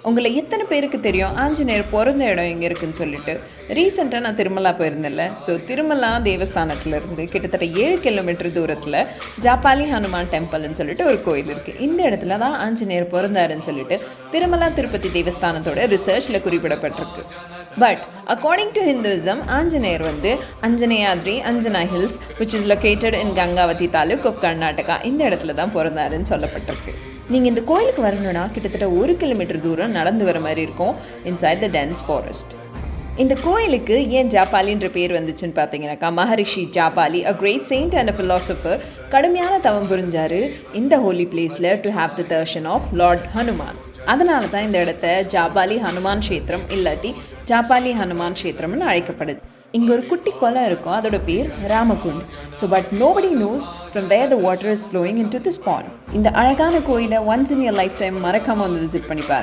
உங்களை எத்தனை பேருக்கு தெரியும் ஆஞ்சநேயர் பிறந்த இடம் எங்கே இருக்குன்னு சொல்லிட்டு? ரீசெண்டாக நான் திருமலா போயிருந்தேன்ல. ஸோ திருமலா தேவஸ்தானத்துலேருந்து கிட்டத்தட்ட 7 கிலோமீட்டர் தூரத்தில் ஜாபாலி ஹனுமான் டெம்பிள்னு சொல்லிட்டு ஒரு கோயில் இருக்குது. இந்த இடத்துல தான் ஆஞ்சநேயர் பிறந்தாருன்னு சொல்லிட்டு திருமலா திருப்பதி தேவஸ்தானத்தோட ரிசர்ச்சில் குறிப்பிடப்பட்டிருக்கு. But according to Hinduism, Anjaneyar Anjaneyadri Anjana hills which is located in Gangavathi taluk of Karnataka, இந்த இடத்துல தான் பிறந்தாருன்னு சொல்லப்பட்டிருக்கு. நீங்கள் இந்த கோயிலுக்கு வரணும்னா கிட்டத்தட்ட 1 கிலோமீட்டர் தூரம் நடந்து வர மாதிரி இருக்கும் இன்சைட் த டென்ஸ் ஃபாரஸ்ட். இந்த கோயிலுக்கு ஏன் ஜாபாலின்ற பேர் வந்துச்சுன்னு பார்த்தீங்கன்னாக்கா, Maharishi Jabali, a great saint and a philosopher, கடுமையான தவம் புரிஞ்சாரு இந்த ஹோலி பிளேஸில் to have the darshan of lord Hanuman. அதனால தான் இந்த இடத்த ஜாபாலி ஹனுமான் க்ஷேத்திரம் இல்லாட்டி ஜாபாலி ஹனுமான் க்ஷேத்திரம்னு அழைக்கப்படுது. இங்கே ஒரு குட்டி குளம் இருக்கும், அதோட பேர் Ramkund. So but nobody knows from where the water is flowing into this pond. இந்த அழகான கோயிலை once in your lifetime மறக்காமல் வந்து விசிட் பண்ணி பாருங்க.